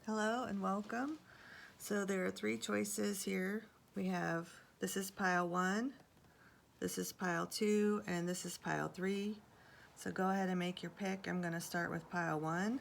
Hello and welcome. So there are three choices here. We have, this is pile 1, this is pile 2, and this is pile 3. So go ahead and make your pick. I'm going to start with pile 1.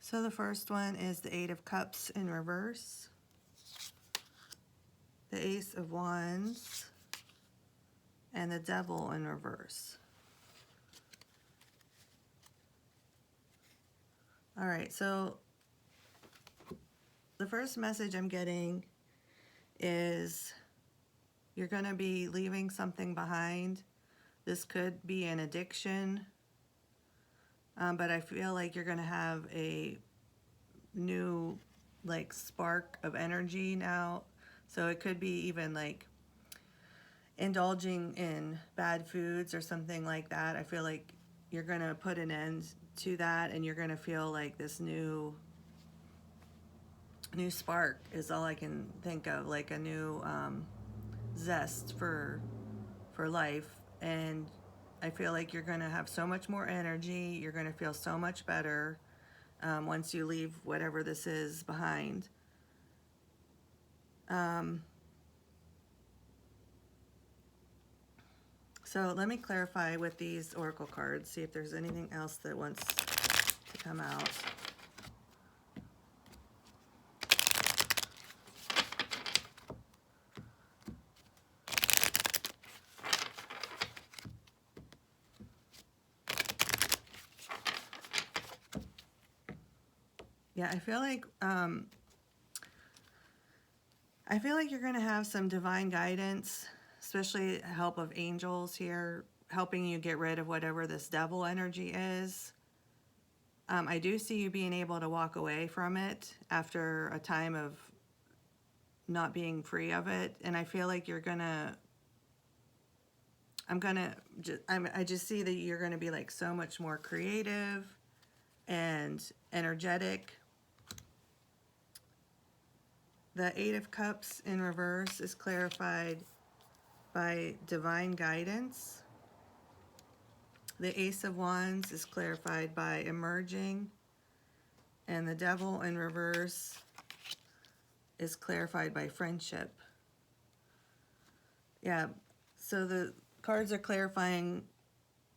So the first one is the 8 of Cups in reverse, the Ace of Wands, and the Devil in reverse. All right, so the first message I'm getting is you're going to be leaving something behind. This could be an addiction, but I feel like you're going to have a new like spark of energy now. So it could be even like indulging in bad foods or something like that. I feel like you're going to put an end to that, and you're going to feel like this new spark is all I can think of, like a new zest for life. And I feel like you're going to have so much more energy. You're going to feel so much better once you leave whatever this is behind. So let me clarify with these oracle cards, see if there's anything else that wants to come out. Yeah, I feel like you're going to have some divine guidance, especially help of angels here, helping you get rid of whatever this devil energy is. I do see you being able to walk away from it after a time of not being free of it, and I feel like you're gonna. I just see that you're gonna be like so much more creative and energetic. The 8 of Cups in reverse is clarified by divine guidance. The Ace of Wands is clarified by emerging. And the Devil in reverse is clarified by friendship. Yeah, so the cards are clarifying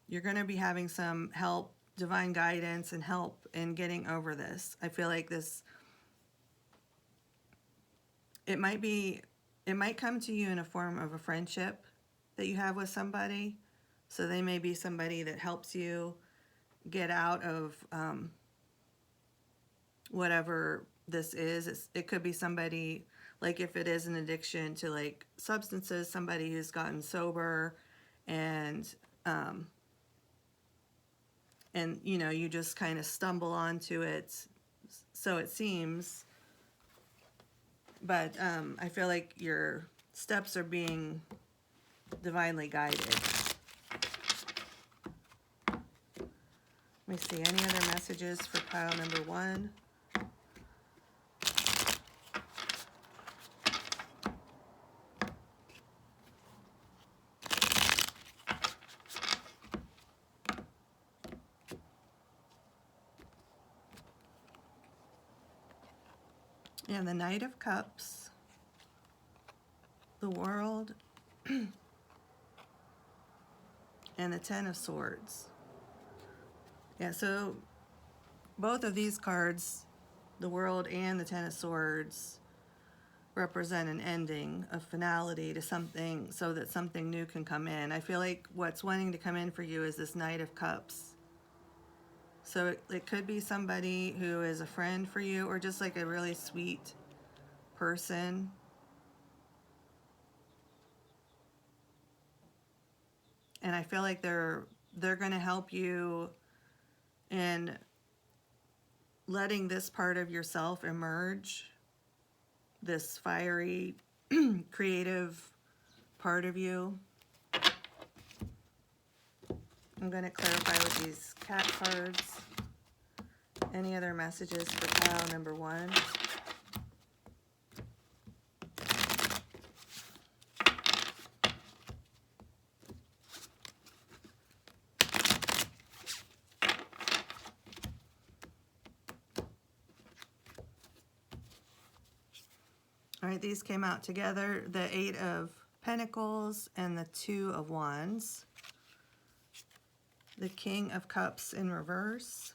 you're going to be having some help, divine guidance, and help in getting over this. I feel like this, it might come to you in a form of a friendship that you have with somebody. So they may be somebody that helps you get out of whatever this is. It could be somebody, like if it is an addiction to like substances, somebody who's gotten sober and you know, you just kind of stumble onto it, so it seems. But I feel like your steps are being divinely guided. Let me see, any other messages for pile number 1? And the Knight of Cups, the World, and the Ten of Swords. Yeah, so both of these cards, the World and the Ten of Swords, represent an ending, a finality to something, so that something new can come in. I feel like what's wanting to come in for you is this Knight of Cups. So it could be somebody who is a friend for you, or just like a really sweet person. and I feel like they're going to help you in letting this part of yourself emerge, this fiery, creative part of you. I'm going to clarify with these cat cards. Any other messages for pile number 1? All right, these came out together, the 8 of Pentacles and the 2 of Wands. The King of Cups in reverse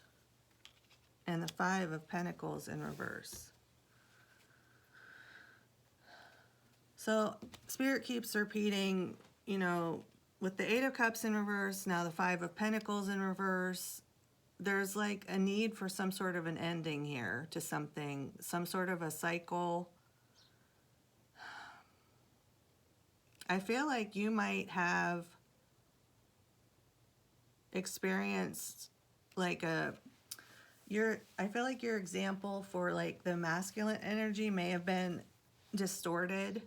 and the 5 of Pentacles in reverse. So Spirit keeps repeating, you know, with the 8 of Cups in reverse, now the 5 of Pentacles in reverse, there's like a need for some sort of an ending here to something, some sort of a cycle. I feel like you might have experienced like I feel like your example for like the masculine energy may have been distorted,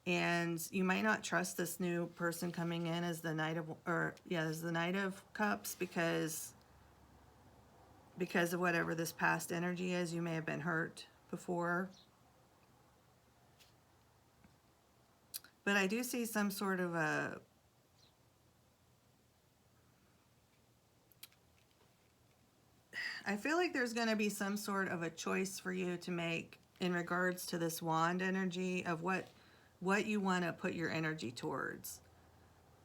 and you might not trust this new person coming in as the Knight of, as the Knight of Cups because of whatever this past energy is. You may have been hurt before. But I do see some sort of I feel like there's going to be some sort of a choice for you to make in regards to this wand energy of what you want to put your energy towards.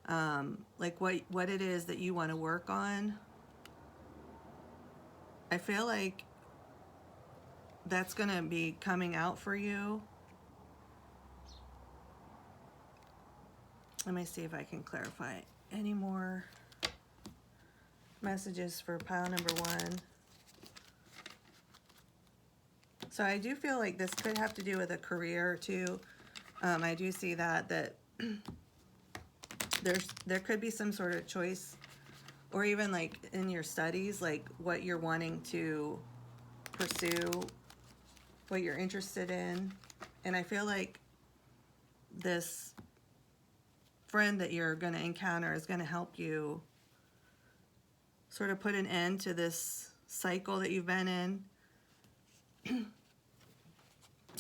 Like what it is that you want to work on. I feel like that's going to be coming out for you. Let me see if I can clarify any more messages for pile number 1. So I do feel like this could have to do with a career too. I do see that there could be some sort of choice, or even like in your studies, like what you're wanting to pursue, what you're interested in. And I feel like this friend that you're going to encounter is going to help you sort of put an end to this cycle that you've been in.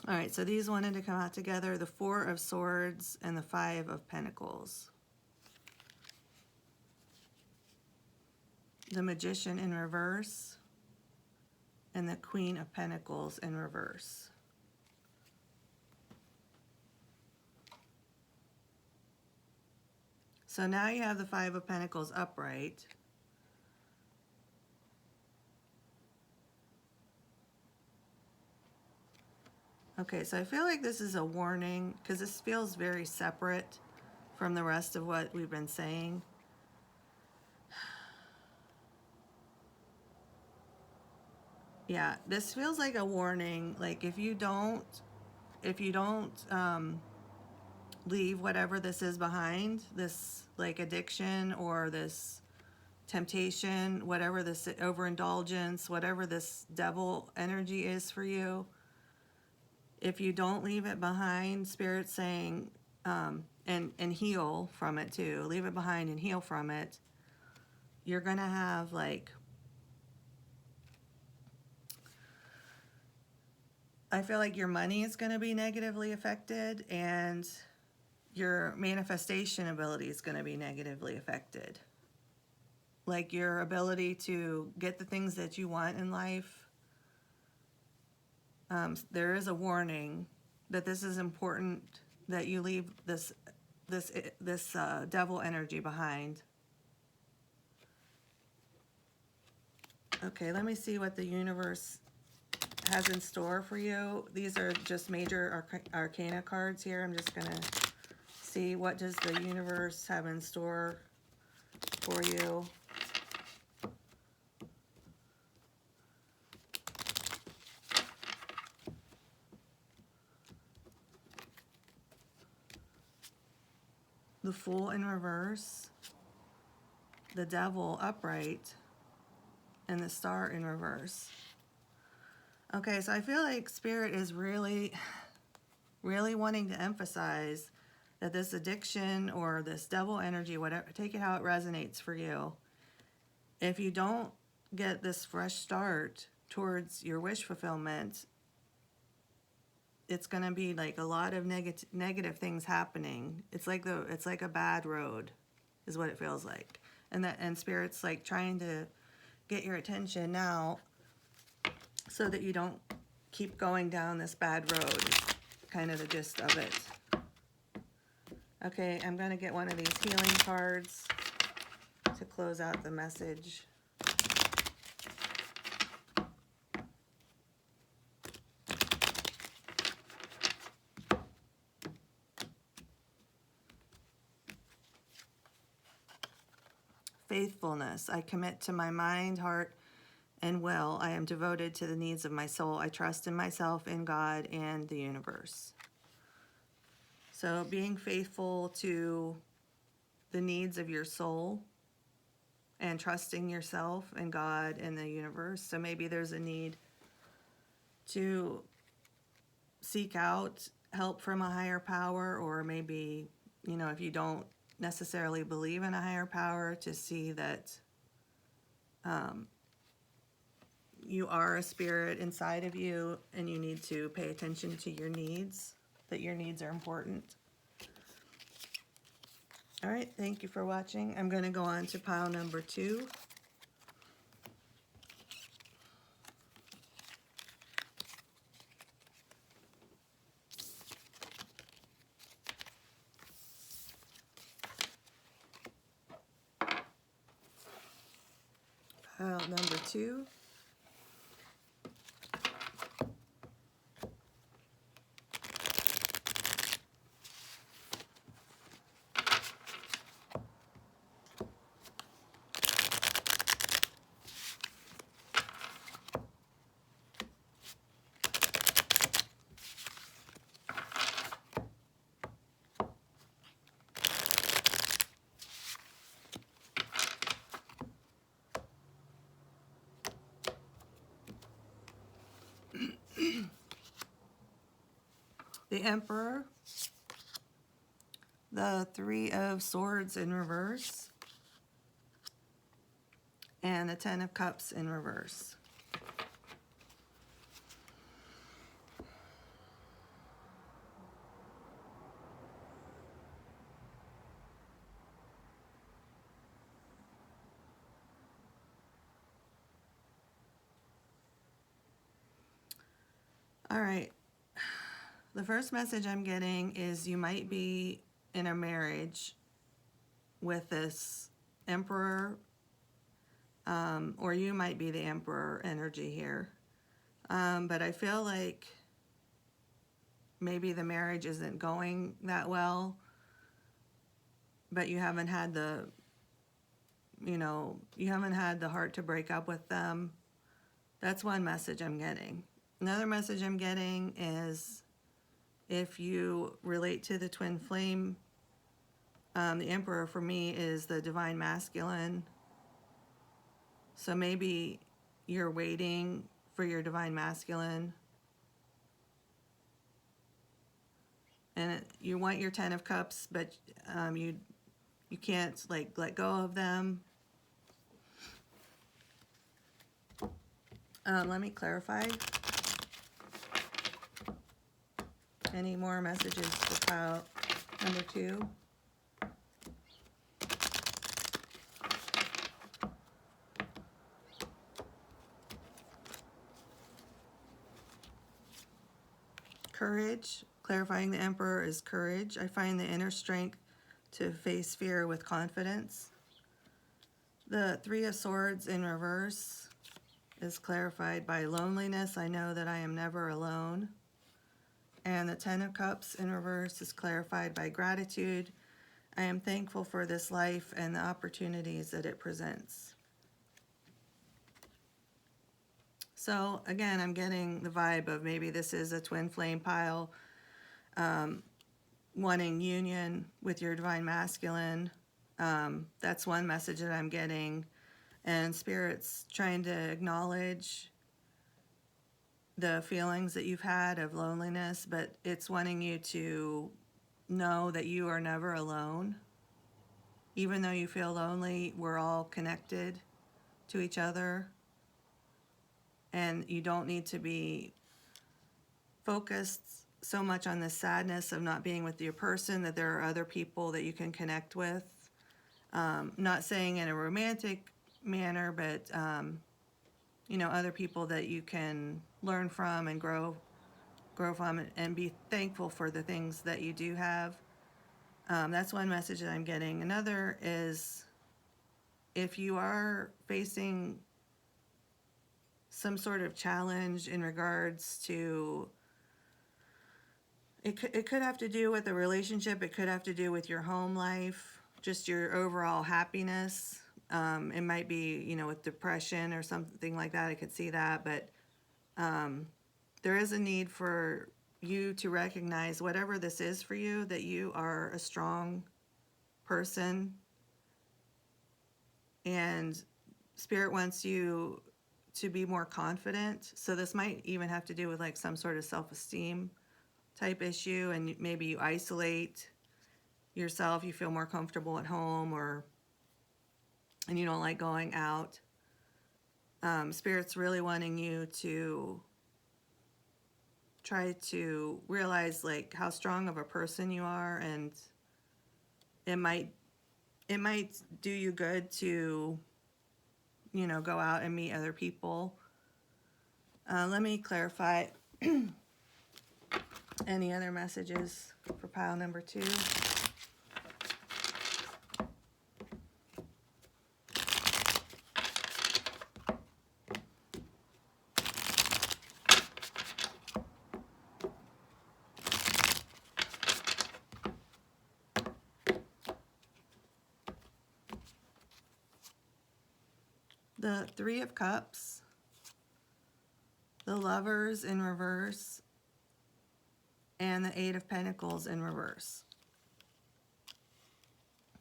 All right, so these wanted to come out together, the 4 of Swords and the 5 of Pentacles. The Magician in reverse and the Queen of Pentacles in reverse. So now you have the 5 of Pentacles upright. Okay, so I feel like this is a warning because this feels very separate from the rest of what we've been saying. Yeah, this feels like a warning. Like if you don't leave whatever this is behind, this like addiction or this temptation, whatever this overindulgence, whatever this devil energy is for you, if you don't leave it behind, Spirit's saying, and heal from it too, leave it behind and heal from it, you're gonna have like, I feel like your money is gonna be negatively affected and your manifestation ability is gonna be negatively affected. Like your ability to get the things that you want in life. There is a warning that this is important, that you leave this devil energy behind. Okay, let me see what the universe has in store for you. These are just major arcana cards here. I'm just gonna see what does the universe have in store for you. The Fool in reverse the Devil upright, and the Starr in reverse. Okay, so I feel like Spirit is really, really wanting to emphasize that this addiction or this devil energy, whatever, take it how it resonates for you. If you don't get this fresh start towards your wish fulfillment, it's going to be like a lot of negative things happening. It's like a bad road is what it feels like. And Spirit's like trying to get your attention now so that you don't keep going down this bad road. It's kind of the gist of it. Okay, I'm going to get one of these healing cards to close out the message. Faithfulness. I commit to my mind, heart, and will. I am devoted to the needs of my soul. I trust in myself, in God, and the universe. So being faithful to the needs of your soul and trusting yourself and God and the universe. So maybe there's a need to seek out help from a higher power, or maybe, you know, if you don't necessarily believe in a higher power, to see that you are a spirit inside of you and you need to pay attention to your needs, that your needs are important. All right, thank you for watching. I'm going to go on to pile number 2. Pile number 2. The Emperor, the 3 of Swords in reverse, and the 10 of Cups in reverse. All right. The first message I'm getting is you might be in a marriage with this Emperor, or you might be the Emperor energy here. But I feel like maybe the marriage isn't going that well, but you haven't had the, you haven't had the heart to break up with them. That's one message I'm getting. Another message I'm getting is if you relate to the twin flame, the Emperor for me is the divine masculine. So maybe you're waiting for your divine masculine. And you want your 10 of Cups, but you can't like let go of them. Let me clarify. Any more messages for pile number 2? Courage. Clarifying the Emperor is courage. I find the inner strength to face fear with confidence. The 3 of Swords in reverse is clarified by loneliness. I know that I am never alone. And the 10 of Cups in reverse is clarified by gratitude. I am thankful for this life and the opportunities that it presents. So again, I'm getting the vibe of maybe this is a twin flame pile, wanting union with your divine masculine, That's one message that I'm getting. And Spirit's trying to acknowledge the feelings that you've had of loneliness, but it's wanting you to know that you are never alone. Even though you feel lonely, we're all connected to each other. And you don't need to be focused so much on the sadness of not being with your person, that there are other people that you can connect with. Not saying in a romantic manner, but other people that you can learn from and grow from, and be thankful for the things that you do have. That's one message that I'm getting. Another is, if you are facing some sort of challenge in regards to, it could have to do with a relationship, it could have to do with your home life, just your overall happiness. It might be, with depression or something like that. I could see that, but there is a need for you to recognize, whatever this is for you, that you are a strong person, and Spirit wants you to be more confident. So this might even have to do with like some sort of self-esteem type issue, and maybe you isolate yourself, you feel more comfortable at home, and you don't like going out. Spirit's really wanting you to try to realize like how strong of a person you are, and it might do you good to go out and meet other people. Let me clarify any other messages for pile number 2. The 3 of Cups, the Lovers in reverse, and the 8 of Pentacles in reverse.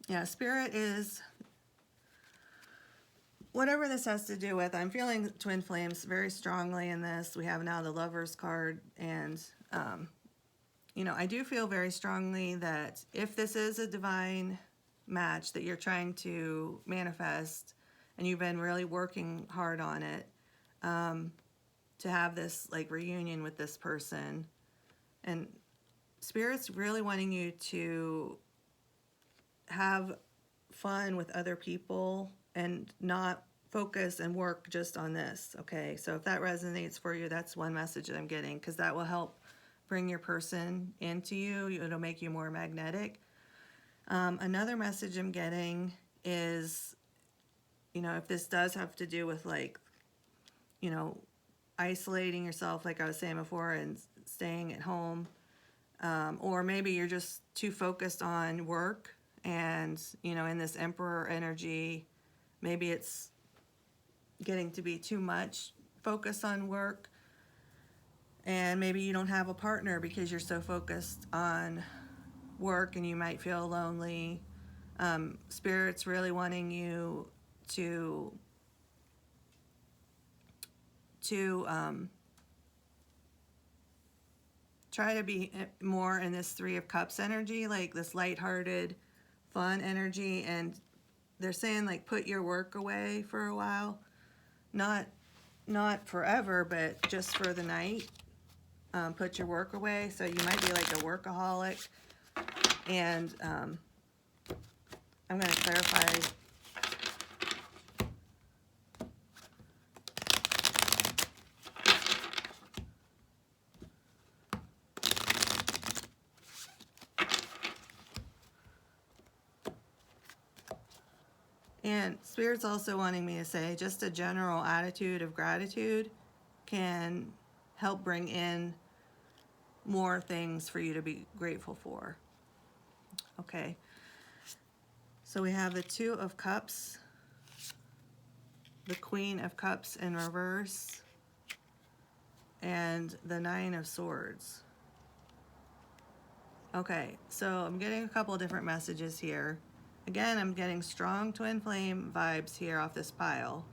Yeah, Spirit is, whatever this has to do with, I'm feeling twin flames very strongly in this. We have now the Lovers card, and I do feel very strongly that if this is a divine match that you're trying to manifest, and you've been really working hard on it, to have this like reunion with this person, and Spirit's really wanting you to have fun with other people and not focus and work just on this. Okay, so if that resonates for you, that's one message that I'm getting, because that will help bring your person into you. It'll make you more magnetic. Another message I'm getting is, if this does have to do with like, isolating yourself, like I was saying before, and staying at home, or maybe you're just too focused on work, and in this Emperor energy, maybe it's getting to be too much focus on work, and maybe you don't have a partner because you're so focused on work, and you might feel lonely. Spirit's really wanting you to try to be more in this 3 of Cups energy, like this lighthearted, fun energy. And they're saying like put your work away for a while, not forever, but just for the night. Put your work away. So you might be like a workaholic, and I'm going to clarify. And Spirit's also wanting me to say just a general attitude of gratitude can help bring in more things for you to be grateful for. Okay. So we have the 2 of Cups, the Queen of Cups in reverse, and the 9 of Swords. Okay, so I'm getting a couple of different messages here. Again, I'm getting strong twin flame vibes here off this pile.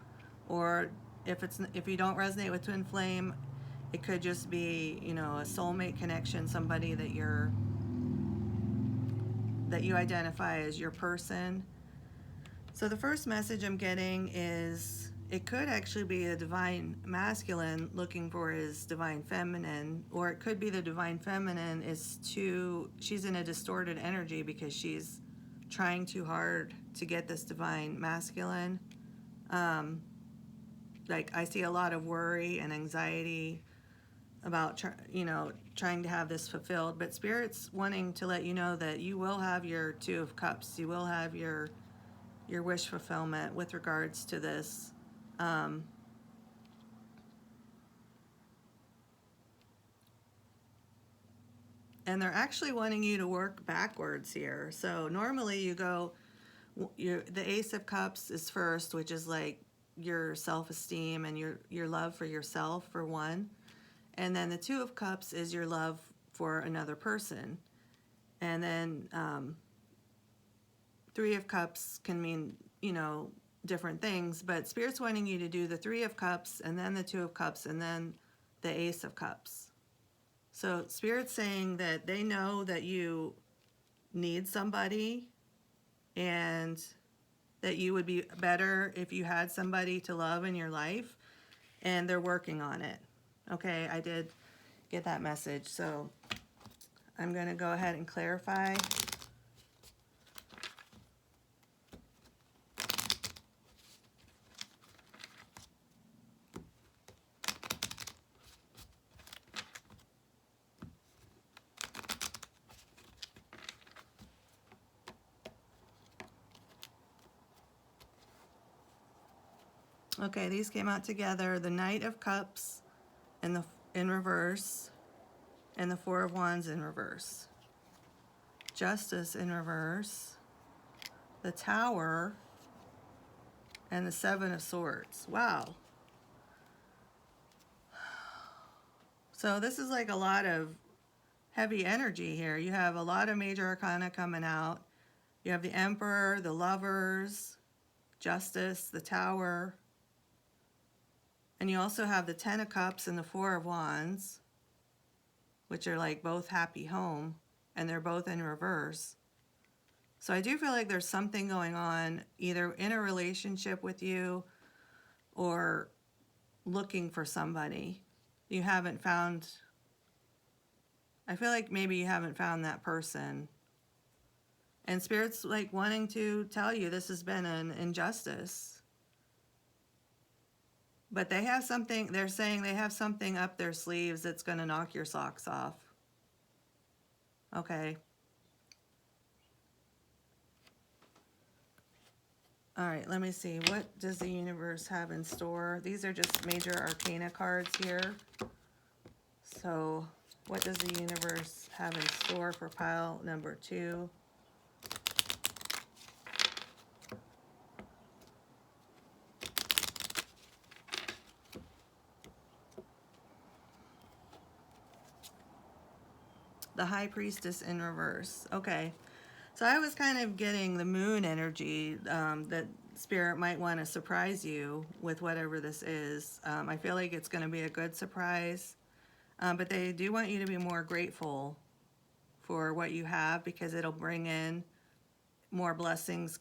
Or if you don't resonate with twin flame, it could just be, you know, a soulmate connection, somebody that you identify as your person. So the first message I'm getting is it could actually be a divine masculine looking for his divine feminine, or it could be the divine feminine she's in a distorted energy because she's trying too hard to get this divine masculine. Like I see a lot of worry and anxiety about trying to have this fulfilled, but Spirit's wanting to let you know that you will have your Two of Cups. You will have your wish fulfillment with regards to this. And they're actually wanting you to work backwards here. So normally the Ace of Cups is first, which is like your self-esteem and your love for yourself, for one. And then the Two of Cups is your love for another person. And then Three of Cups can mean, different things, but Spirit's wanting you to do the Three of Cups and then the Two of Cups and then the Ace of Cups. So Spirit's saying that they know that you need somebody and that you would be better if you had somebody to love in your life, and they're working on it. Okay, I did get that message, so I'm going to go ahead and clarify. Okay, these came out together. The Knight of Cups in reverse, and the Four of Wands in reverse. Justice in reverse. The Tower, and the Seven of Swords. Wow. So this is like a lot of heavy energy here. You have a lot of major arcana coming out. You have the Emperor, the Lovers, Justice, the Tower. And you also have the Ten of Cups and the Four of Wands, which are like both happy home, and they're both in reverse. So I do feel like there's something going on either in a relationship with you or looking for somebody. You haven't found, I feel like maybe you haven't found that person. And Spirit's like wanting to tell you this has been an injustice. But they have something, they're saying they have something up their sleeves that's going to knock your socks off. Okay. All right, let me see. What does the universe have in store? These are just major arcana cards here. So what does the universe have in store for pile number 2? The High Priestess in reverse. Okay. So I was kind of getting the moon energy that Spirit might want to surprise you with whatever this is. I feel like it's going to be a good surprise. But they do want you to be more grateful for what you have because it'll bring in more blessings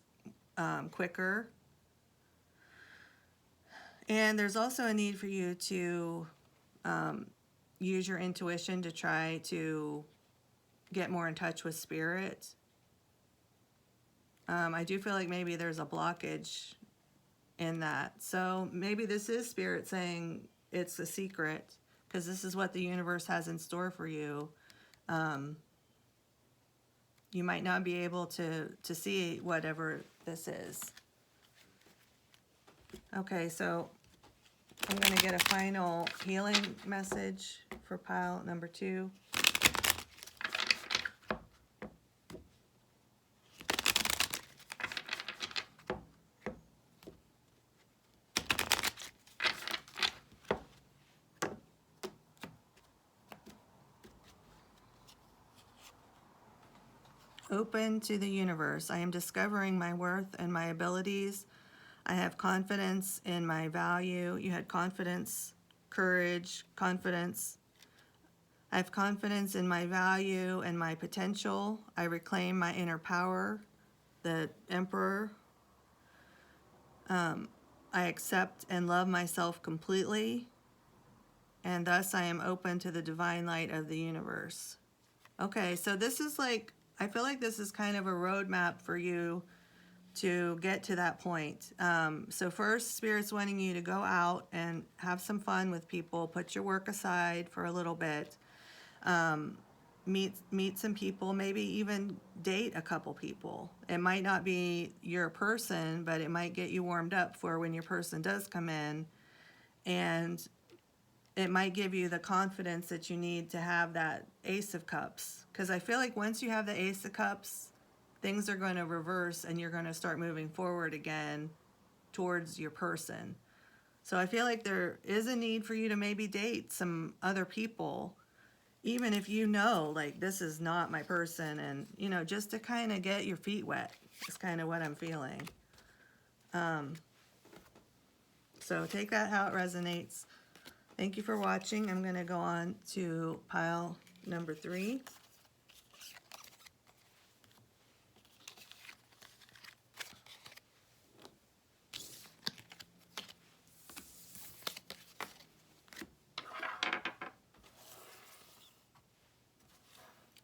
quicker. And there's also a need for you to use your intuition to try to get more in touch with Spirit. I do feel like maybe there's a blockage in that. So maybe this is Spirit saying it's a secret because this is what the universe has in store for you. You might not be able to see whatever this is. Okay, so I'm going to get a final healing message for pile number 2. Open to the universe. I am discovering my worth and my abilities. I have confidence in my value. You had confidence, courage, confidence. I have confidence in my value and my potential. I reclaim my inner power. The Emperor. I accept and love myself completely. And thus I am open to the divine light of the universe. Okay, so this is like, I feel like this is kind of a roadmap for you to get to that point. So first, Spirit's wanting you to go out and have some fun with people, put your work aside for a little bit, meet some people, maybe even date a couple people. It might not be your person, but it might get you warmed up for when your person does come in, and it might give you the confidence that you need to have that Ace of Cups. Because I feel like once you have the Ace of Cups, things are going to reverse and you're going to start moving forward again towards your person. So I feel like there is a need for you to maybe date some other people, even if you know, like, this is not my person, and, you know, just to kind of get your feet wet is kind of what I'm feeling. So take that how it resonates. Thank you for watching. I'm going to go on to pile number 3.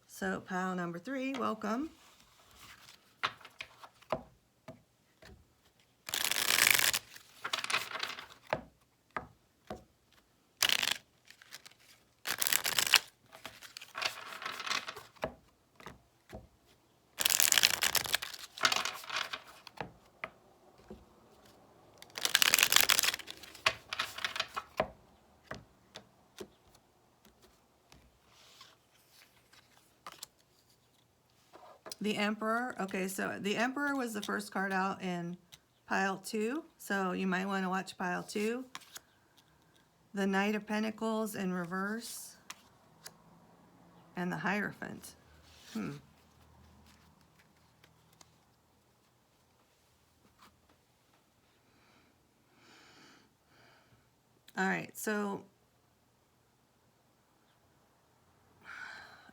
So pile number 3, welcome. The Emperor. Okay, so the Emperor was the first card out in pile 2, so you might want to watch pile 2. The Knight of Pentacles in reverse, and the Hierophant. All right, so,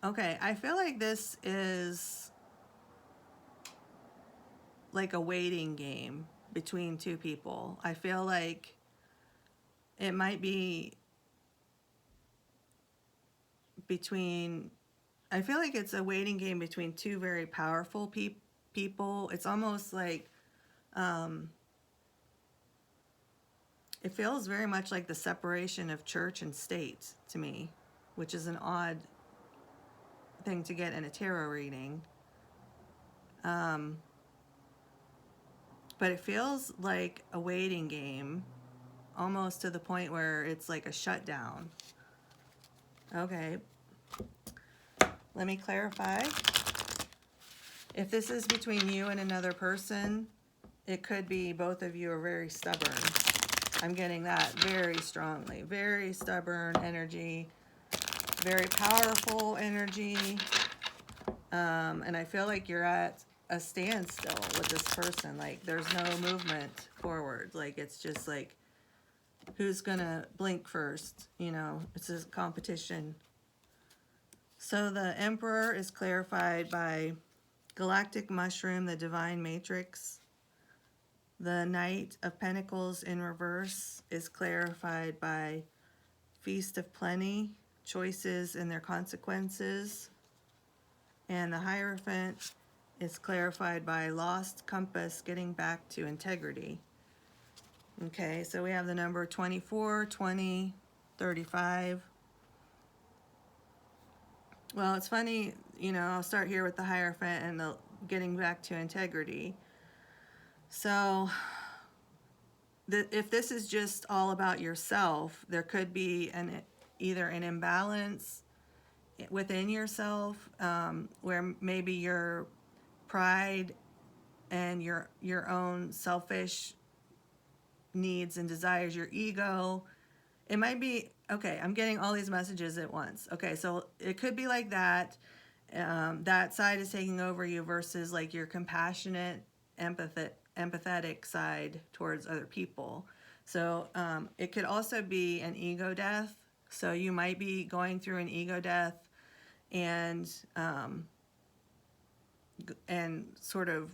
okay, I feel like this is like a waiting game between two people. I feel like it might be I feel like it's a waiting game between two very powerful people. It's almost like, it feels very much like the separation of church and state to me, which is an odd thing to get in a tarot reading. But it feels like a waiting game, almost to the point where it's like a shutdown. Okay. Let me clarify. If this is between you and another person, it could be both of you are very stubborn. I'm getting that very strongly. Very stubborn energy. Very powerful energy. And I feel like you're at a standstill with this person. Like, there's no movement forward. Like, it's just like, who's gonna blink first? You know, it's a competition. So the Emperor is clarified by Galactic Mushroom, the Divine Matrix. The Knight of Pentacles in reverse is clarified by Feast of Plenty, Choices and Their Consequences. And the Hierophant is clarified by Lost Compass, Getting Back to Integrity. Okay, so we have the number 24, 20, 35. Well, it's funny, you know, I'll start here with the Hierophant and the getting back to integrity. So, if this is just all about yourself, there could be either an imbalance within yourself, where maybe your pride and your own selfish needs and desires, your ego, it might be, okay, I'm getting all these messages at once. Okay, so it could be like that, that side is taking over you versus like your compassionate, empathetic side towards other people. So it could also be an ego death. So you might be going through an ego death and sort of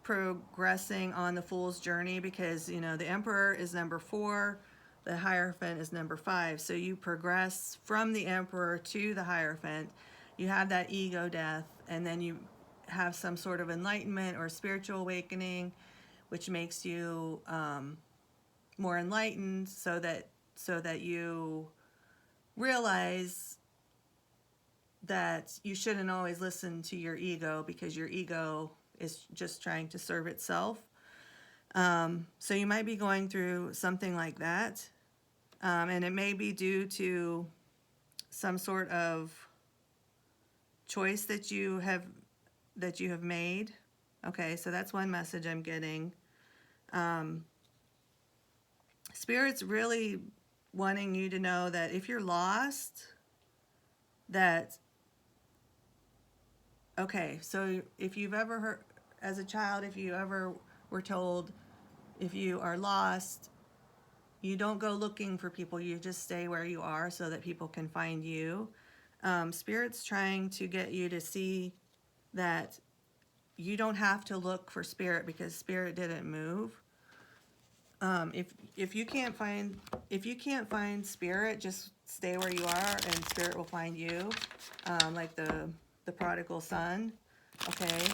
progressing on the Fool's journey, because you know the Emperor is number 4, the Hierophant is number 5. So you progress from the Emperor to the Hierophant. You have that ego death, and then you have some sort of enlightenment or spiritual awakening, which makes you more enlightened, so that you realize that you shouldn't always listen to your ego, because your ego is just trying to serve itself. So you might be going through something like that. And it may be due to some sort of choice that you have made. Okay, so that's one message I'm getting. Spirit's really wanting you to know that if you're lost, that, okay, so if you've ever heard, as a child, if you ever were told, if you are lost, you don't go looking for people, you just stay where you are so that people can find you. Spirit's trying to get you to see that you don't have to look for Spirit, because Spirit didn't move. If you can't find Spirit, just stay where you are, and Spirit will find you, like the prodigal son. Okay.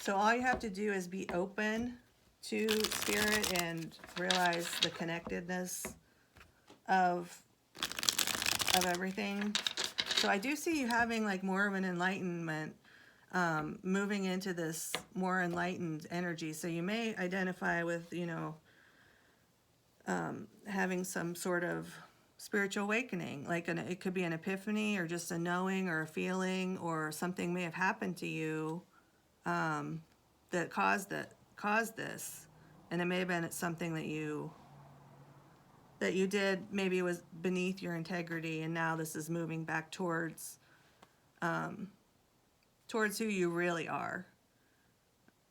So all you have to do is be open to Spirit and realize the connectedness of everything. So I do see you having like more of an enlightenment, moving into this more enlightened energy. So you may identify with, having some sort of spiritual awakening, like it could be an epiphany or just a knowing or a feeling, or something may have happened to you that caused this, and it may have been something that you did, maybe it was beneath your integrity, and now this is moving back towards who you really are.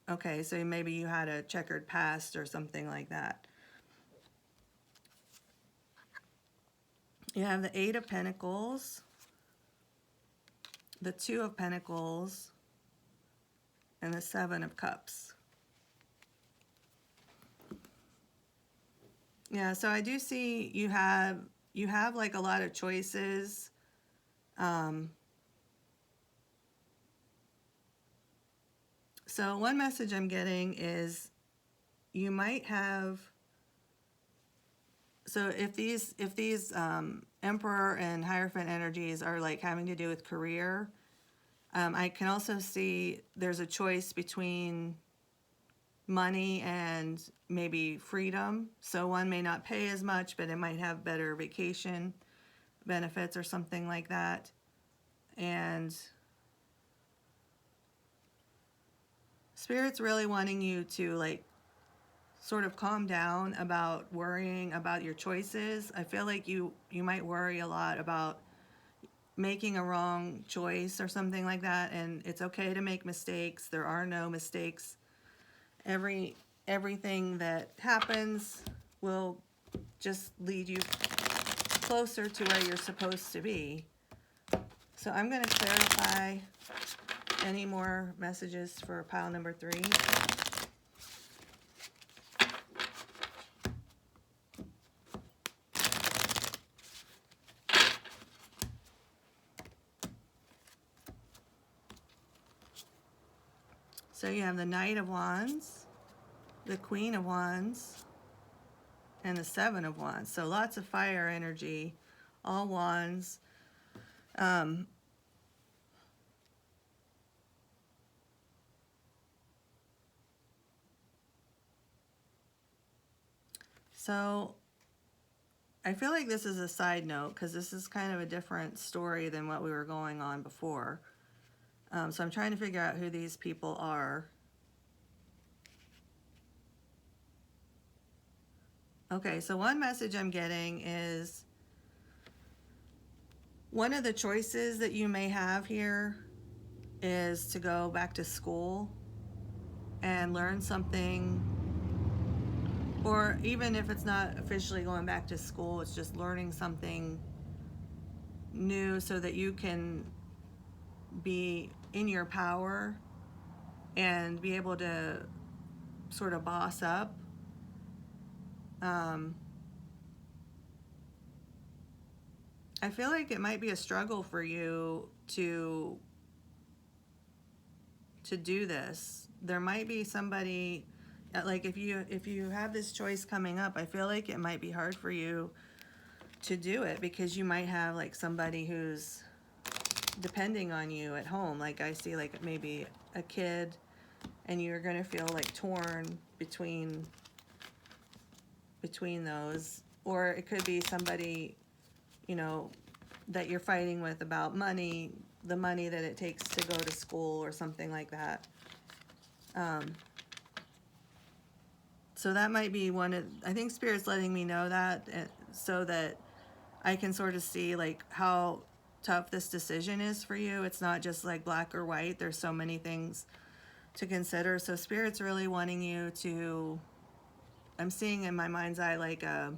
Okay, so maybe you had a checkered past or something like that. You have the 8 of Pentacles, the 2 of Pentacles, and the 7 of Cups. Yeah, so I do see you have like a lot of choices. So one message I'm getting is you might have, so if these Emperor and Hierophant energies are like having to do with career, I can also see there's a choice between money and maybe freedom. So one may not pay as much, but it might have better vacation benefits or something like that. And Spirit's really wanting you to like sort of calm down about worrying about your choices. I feel like you might worry a lot about making a wrong choice or something like that, and it's okay to make mistakes. There are no mistakes. Everything that happens will just lead you closer to where you're supposed to be. So I'm going to clarify any more messages for pile number 3. So you have the Knight of Wands, the Queen of Wands, and the 7 of Wands. So lots of fire energy, all wands. So I feel like this is a side note, because this is kind of a different story than what we were going on before. So I'm trying to figure out who these people are. Okay, so one message I'm getting is One of the choices that you may have here is to go back to school and learn something, or even if it's not officially going back to school, it's just learning something new so that you can be in your power and be able to sort of boss up. I feel like it might be a struggle for you to do this. There might be somebody, like if you have this choice coming up, I feel like it might be hard for you to do it because you might have like somebody who's depending on you at home. Like I see like maybe a kid, and you're going to feel like torn between those, or it could be somebody, you know, that you're fighting with about money, the money that it takes to go to school or something like that. So that might be one of, I think Spirit's letting me know that so that I can sort of see like how tough this decision is for you. It's not just like black or white. There's so many things to consider. So Spirit's really wanting you to, I'm seeing in my mind's eye like a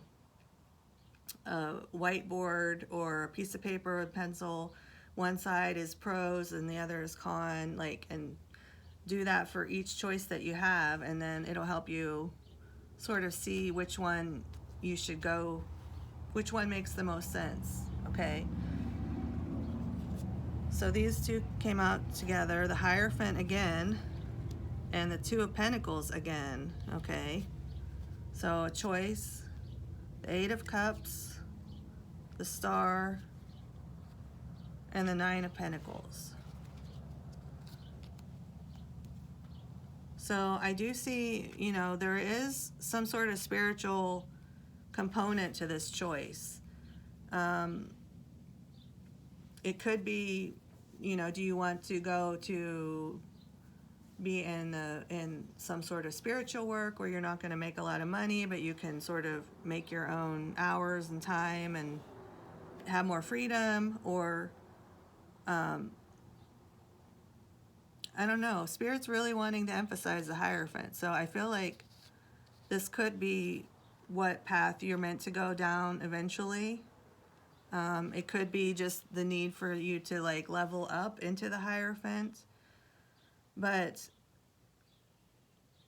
whiteboard or a piece of paper with pencil. One side is pros and the other is con, like, and do that for each choice that you have, and then it'll help you sort of see which one you should go, which one makes the most sense, okay? So these two came out together, the Hierophant again, and the Two of Pentacles again, okay? So a choice, the Eight of Cups, the Star, and the Nine of Pentacles. So I do see, you know, there is some sort of spiritual component to this choice. It could be, you know, do you want to go to be in some sort of spiritual work where you're not going to make a lot of money, but you can sort of make your own hours and time and have more freedom, or I don't know. Spirit's really wanting to emphasize the Hierophant. So I feel like this could be what path you're meant to go down eventually. It could be just the need for you to like level up into the Hierophant. But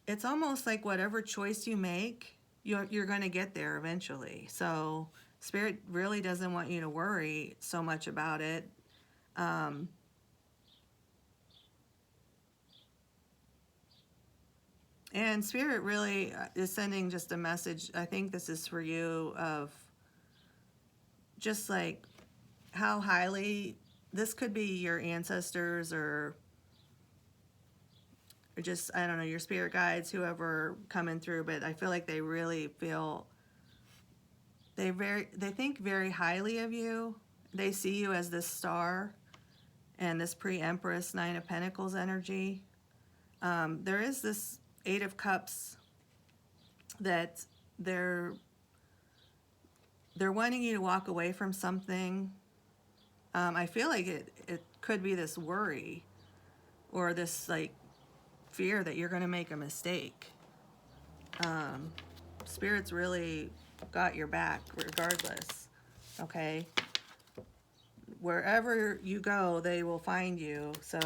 it's almost like whatever choice you make, you're going to get there eventually. So Spirit really doesn't want you to worry so much about it. And Spirit really is sending just a message. I think this is for you of just like how highly, this could be your ancestors or just, I don't know, your spirit guides, whoever coming through, but I feel like they really feel, they think very highly of you. They see you as this star and this pre-Empress Nine of Pentacles energy. There is this Eight of Cups that they're wanting you to walk away from something. I feel like it could be this worry or this like fear that you're going to make a mistake. Spirit's really got your back regardless, okay? Wherever you go, they will find you. So,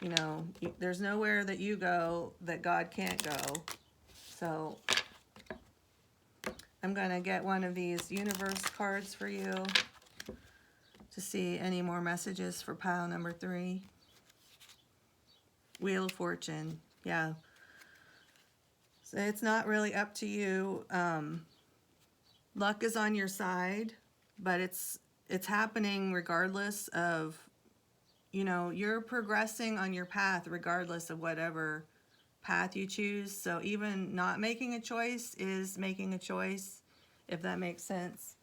you know, there's nowhere that you go that God can't go. So I'm going to get one of these universe cards for you to see any more messages for pile number 3. Wheel of Fortune. Yeah. So it's not really up to you. Luck is on your side, but it's happening regardless of, you know, you're progressing on your path regardless of whatever path you choose. So even not making a choice is making a choice, if that makes sense.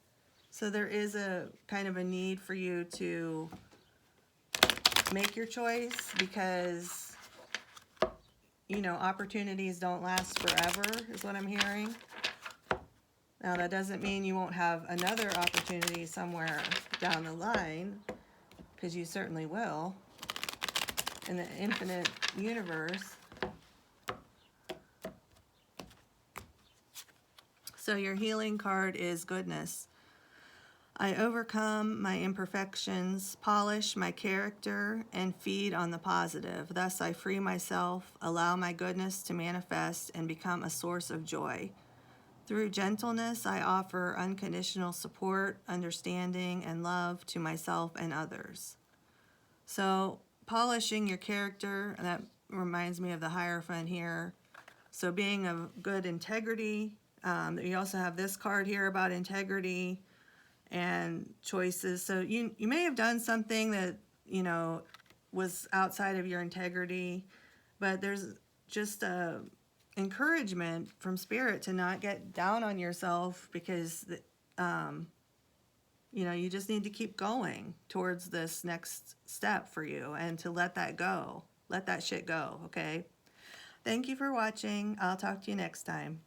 So there is a kind of a need for you to make your choice because, you know, opportunities don't last forever is what I'm hearing. Now, that doesn't mean you won't have another opportunity somewhere down the line, because you certainly will in the infinite universe. So your healing card is goodness. I overcome my imperfections, polish my character, and feed on the positive. Thus I free myself, allow my goodness to manifest, and become a source of joy. Through gentleness, I offer unconditional support, understanding, and love to myself and others. So polishing your character, that reminds me of the Hierophant here. So being of good integrity. You also have this card here about integrity and choices. So you may have done something that, you know, was outside of your integrity, but there's just a encouragement from Spirit to not get down on yourself, because you know, you just need to keep going towards this next step for you, and to let that go. Let that shit go, okay? Thank you for watching. I'll talk to you next time.